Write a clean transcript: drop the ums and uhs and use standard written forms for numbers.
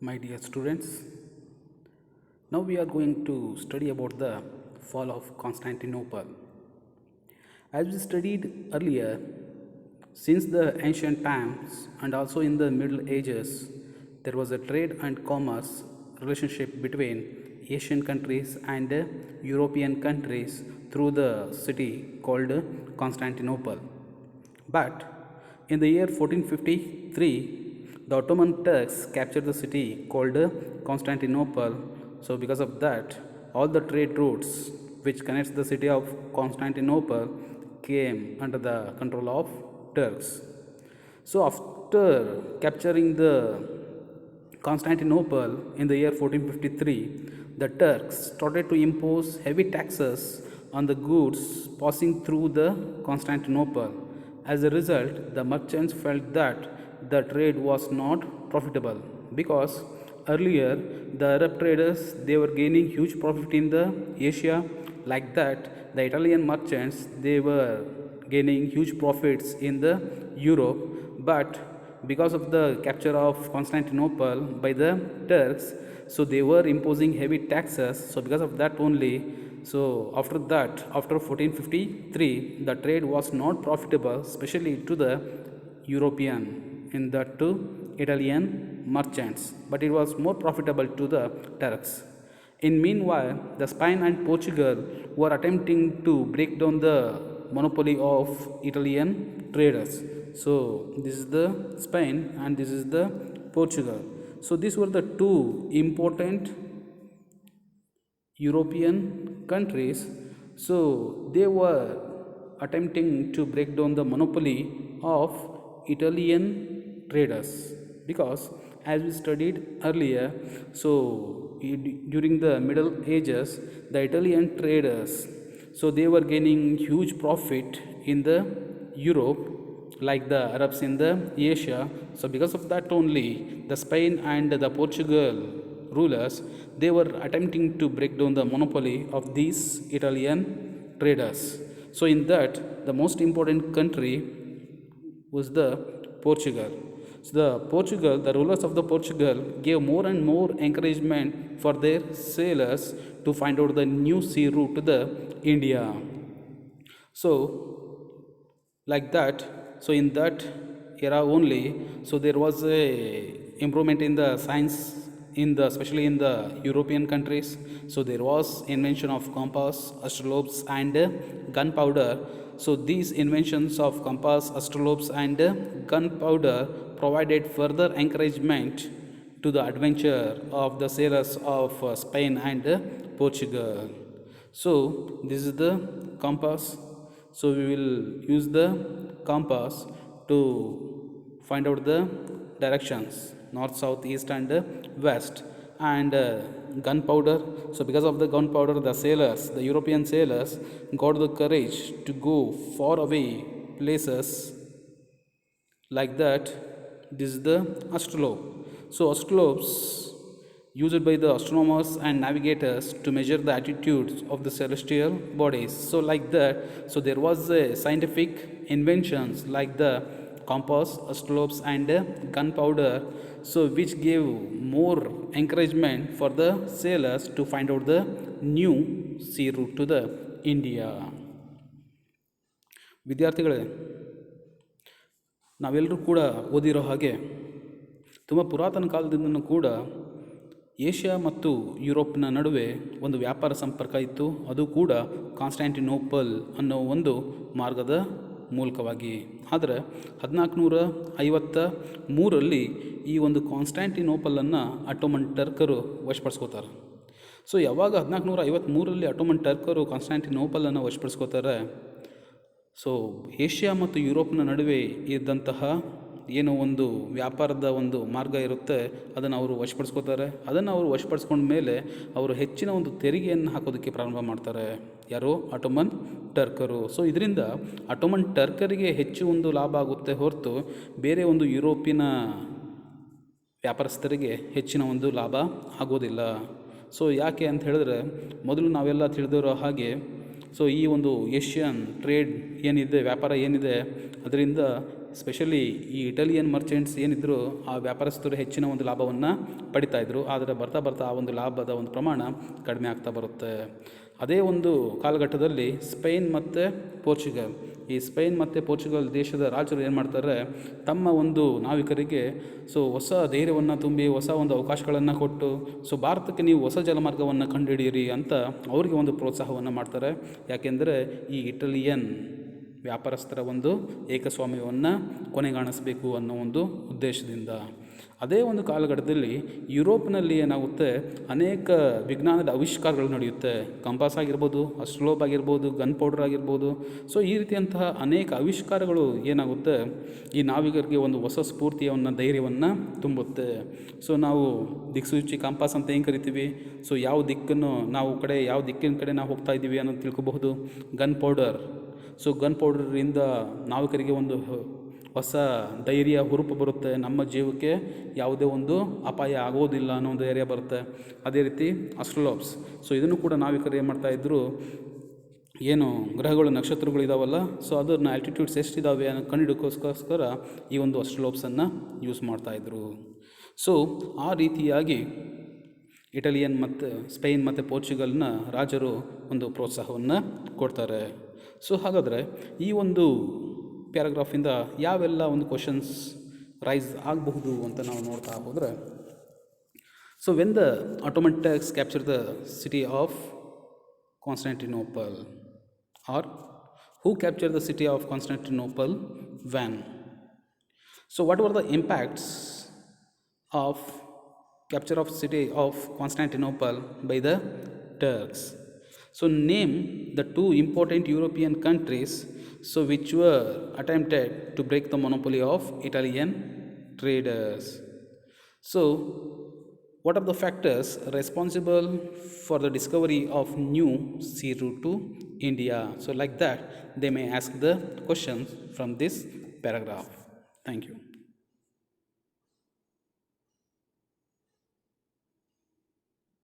My dear students, now we are going to study about the fall of Constantinople. As we studied earlier, since the ancient times and also in the Middle Ages, there was a trade and commerce relationship between Asian countries and European countries through the city called Constantinople. But in the year 1453, the Ottoman Turks captured the city called Constantinople. So, because of that, all the trade routes which connects the city of Constantinople came under the control of Turks. So, after capturing the Constantinople in the year 1453, the Turks started to impose heavy taxes on the goods passing through the Constantinople. As a result, the merchants felt that the trade was not profitable because earlier the Arab traders they were gaining huge profit in the Asia. Like that, the Italian merchants they were gaining huge profits in the Europe, but because of the capture of Constantinople by the Turks, so they were imposing heavy taxes. So because of that only, so after that, after 1453, the trade was not profitable, especially to the European, in that to Italian merchants, but it was more profitable to the Turks. In meanwhile, the Spain and Portugal were attempting to break down the monopoly of Italian traders. So this is the Spain and this is the Portugal. So these were the two important European countries. So they were attempting to break down the monopoly of Italian traders because as we studied earlier, so during the Middle Ages, the Italian traders, so they were gaining huge profit in the Europe like the Arabs in the Asia. So because of that only, the Spain and the Portugal rulers, they were attempting to break down the monopoly of these Italian traders. So in that, the most important country was the Portugal. So the rulers of the Portugal gave more and more encouragement for their sailors to find out the new sea route to the India. So like that, so in that era only, so there was a improvement in the science in the especially in the European countries. So there was invention of compass, astrolabes and gunpowder. So these inventions of compass, astrolabes and gunpowder provided further encouragement to the adventure of the sailors of Spain and Portugal. So this is the compass. So we will use the compass to find out the directions north, south, east and west, and gunpowder. So because of the gunpowder, the sailors, the European sailors got the courage to go far away places. Like that, this is the astrolabe. So astrolabes used by the astronomers and navigators to measure the attitudes of the celestial bodies. So like that, so there was a scientific inventions like the compass, astrolabes and gunpowder, so which gave more encouragement for the sailors to find out the new sea route to the India. ವಿದ್ಯಾರ್ಥಿಗಳೇ, ನಾವೆಲ್ಲರೂ ಕೂಡ ಓದಿರೋ ಹಾಗೆ ತುಂಬ ಪುರಾತನ ಕಾಲದಿಂದನೂ ಕೂಡ Asia ಮತ್ತು ಯುರೋಪ್ನ ನಡುವೆ ಒಂದು ವ್ಯಾಪಾರ ಸಂಪರ್ಕ ಇತ್ತು. ಅದು ಕೂಡ ಕಾನ್ಸ್ಟ್ಯಾಂಟಿನೋಪಲ್ ಅನ್ನೋ ಒಂದು ಮಾರ್ಗದ ಮೂಲಕವಾಗಿ. ಆದರೆ 1453ರಲ್ಲಿ ಈ ಒಂದು ಕಾನ್ಸ್ಟ್ಯಾಂಟಿನೋಪಲನ್ನು ಅಟೋಮನ್ ಟರ್ಕರು ವಶಪಡಿಸ್ಕೋತಾರೆ. ಸೊ ಯಾವಾಗ 1453ರಲ್ಲಿ ಅಟೋಮನ್ ಟರ್ಕರು ಕಾನ್ಸ್ಟ್ಯಾಂಟಿನೋಪಲನ್ನು ವಶಪಡಿಸ್ಕೋತಾರೆ, ಸೊ ಏಷ್ಯಾ ಮತ್ತು ಯುರೋಪ್ನ ನಡುವೆ ಇದ್ದಂತಹ ಏನೋ ಒಂದು ವ್ಯಾಪಾರದ ಒಂದು ಮಾರ್ಗ ಇರುತ್ತೆ, ಅದನ್ನು ಅವರು ವಶಪಡಿಸ್ಕೋತಾರೆ. ಅದನ್ನು ಅವರು ವಶಪಡಿಸ್ಕೊಂಡ ಮೇಲೆ ಅವರು ಹೆಚ್ಚಿನ ಒಂದು ತೆರಿಗೆಯನ್ನು ಹಾಕೋದಕ್ಕೆ ಪ್ರಾರಂಭ ಮಾಡ್ತಾರೆ. ಯಾರೋ ಅಟೋಮನ್ ಟರ್ಕರು. ಸೊ ಇದರಿಂದ ಅಟೋಮನ್ ಟರ್ಕರಿಗೆ ಹೆಚ್ಚು ಒಂದು ಲಾಭ ಆಗುತ್ತೆ ಹೊರತು ಬೇರೆ ಒಂದು ಯುರೋಪಿನ ವ್ಯಾಪಾರಸ್ಥರಿಗೆ ಹೆಚ್ಚಿನ ಒಂದು ಲಾಭ ಆಗೋದಿಲ್ಲ. ಸೊ ಯಾಕೆ ಅಂತ ಹೇಳಿದ್ರೆ, ಮೊದಲು ನಾವೆಲ್ಲ ತಿಳಿದಿರೋ ಹಾಗೆ ಸೊ ಈ ಒಂದು ಏಷ್ಯನ್ ಟ್ರೇಡ್ ಏನಿದೆ, ವ್ಯಾಪಾರ ಏನಿದೆ, ಅದರಿಂದ ಸ್ಪೆಷಲಿ ಈ ಇಟಾಲಿಯನ್ ಮರ್ಚೆಂಟ್ಸ್ ಏನಿದ್ರು ಆ ವ್ಯಾಪಾರಸ್ಥರು ಹೆಚ್ಚಿನ ಒಂದು ಲಾಭವನ್ನು ಪಡಿತಾಯಿದ್ರು. ಆದರೆ ಬರ್ತಾ ಬರ್ತಾ ಆ ಒಂದು ಲಾಭದ ಒಂದು ಪ್ರಮಾಣ ಕಡಿಮೆ ಆಗ್ತಾ ಬರುತ್ತೆ. ಅದೇ ಒಂದು ಕಾಲಘಟ್ಟದಲ್ಲಿ ಸ್ಪೇನ್ ಮತ್ತು ಪೋರ್ಚುಗಲ್, ಈ ಸ್ಪೇನ್ ಮತ್ತು ಪೋರ್ಚುಗಲ್ ದೇಶದ ರಾಜರು ಏನು ಮಾಡ್ತಾರೆ, ತಮ್ಮ ಒಂದು ನಾವಿಕರಿಗೆ ಹೊಸ ಧೈರ್ಯವನ್ನು ತುಂಬಿ ಹೊಸ ಒಂದು ಅವಕಾಶಗಳನ್ನು ಕೊಟ್ಟು ಭಾರತಕ್ಕೆ ನೀವು ಹೊಸ ಜಲಮಾರ್ಗವನ್ನು ಕಂಡುಹಿಡಿಯಿರಿ ಅಂತ ಅವರಿಗೆ ಒಂದು ಪ್ರೋತ್ಸಾಹವನ್ನು ಮಾಡ್ತಾರೆ. ಯಾಕೆಂದರೆ ಈ ಇಟಾಲಿಯನ್ ವ್ಯಾಪಾರಸ್ಥರ ಒಂದು ಏಕಸ್ವಾಮ್ಯವನ್ನು ಕೊನೆಗಾಣಿಸಬೇಕು ಅನ್ನೋ ಒಂದು ಉದ್ದೇಶದಿಂದ. ಅದೇ ಒಂದು ಕಾಲಘಟ್ಟದಲ್ಲಿ ಯುರೋಪ್ನಲ್ಲಿ ಏನಾಗುತ್ತೆ, ಅನೇಕ ವಿಜ್ಞಾನದ ಆವಿಷ್ಕಾರಗಳು ನಡೆಯುತ್ತೆ. ಕಂಪಾಸ್ ಆಗಿರ್ಬೋದು, ಅಸ್ಟ್ರೋಲೋಬ್ ಆಗಿರ್ಬೋದು, ಗನ್ ಪೌಡರ್ ಆಗಿರ್ಬೋದು. ಈ ರೀತಿಯಂತಹ ಅನೇಕ ಆವಿಷ್ಕಾರಗಳು ಏನಾಗುತ್ತೆ, ಈ ನಾವಿಕರಿಗೆ ಒಂದು ಹೊಸ ಸ್ಫೂರ್ತಿಯನ್ನು ಧೈರ್ಯವನ್ನು ತುಂಬುತ್ತೆ. ನಾವು ದಿಕ್ಸೂಚಿ ಕಂಪಾಸ್ ಅಂತ ಏನು ಕರಿತೀವಿ, ಯಾವ ದಿಕ್ಕನ್ನು ಯಾವ ದಿಕ್ಕಿನ ಕಡೆ ನಾವು ಹೋಗ್ತಾ ಇದ್ದೀವಿ ಅನ್ನೋದು ತಿಳ್ಕೊಬಹುದು. ಗನ್ ಪೌಡರ್, ಗನ್ ಪೌಡರಿಂದ ನಾವಿಕರಿಗೆ ಒಂದು ಹೊಸ ಧೈರ್ಯ ಹುರುಪು ಬರುತ್ತೆ, ನಮ್ಮ ಜೀವಕ್ಕೆ ಯಾವುದೇ ಒಂದು ಅಪಾಯ ಆಗೋದಿಲ್ಲ ಅನ್ನೋ ಒಂದು ಧೈರ್ಯ ಬರುತ್ತೆ. ಅದೇ ರೀತಿ ಅಸ್ಟ್ರೋಲಾಬ್ಸ್, ಇದನ್ನು ಕೂಡ ನಾವಿಕರು ಏನು ಮಾಡ್ತಾಯಿದ್ರು, ಏನು ಗ್ರಹಗಳು ನಕ್ಷತ್ರಗಳು ಇದಾವಲ್ಲ, ಅದನ್ನು ಆಲ್ಟಿಟ್ಯೂಡ್ಸ್ ಎಷ್ಟಿದ್ದಾವೆ ಅನ್ನೋ ಕಂಡುಹಿಡೋಕ್ಕೋಸ್ಕರ ಈ ಒಂದು ಅಸ್ಟ್ರೋಲಾಬ್ಸನ್ನು ಯೂಸ್ ಮಾಡ್ತಾಯಿದ್ರು. ಆ ರೀತಿಯಾಗಿ ಇಟಾಲಿಯನ್ ಮತ್ತು ಸ್ಪೇನ್ ಮತ್ತು ಪೋರ್ಚುಗಲ್ನ ರಾಜರು ಒಂದು ಪ್ರೋತ್ಸಾಹವನ್ನು ಕೊಡ್ತಾರೆ. ಹಾಗಾದರೆ ಈ ಒಂದು ಪ್ಯಾರಾಗ್ರಾಫಿಂದ ಯಾವೆಲ್ಲ ಒಂದು ಕ್ವಶನ್ಸ್ ರೈಸ್ ಆಗಬಹುದು ಅಂತ ನಾವು ನೋಡ್ತಾ ಹೋದರೆ, when the Ottoman Turks captured the city of Constantinople, or who captured the city of Constantinople when? What were the impacts of capture of city of Constantinople by the Turks? Name the two important European countries which were attempted to break the monopoly of Italian traders. What are the factors responsible for the discovery of new sea route to India? Like that they may ask the questions from this paragraph. Thank you.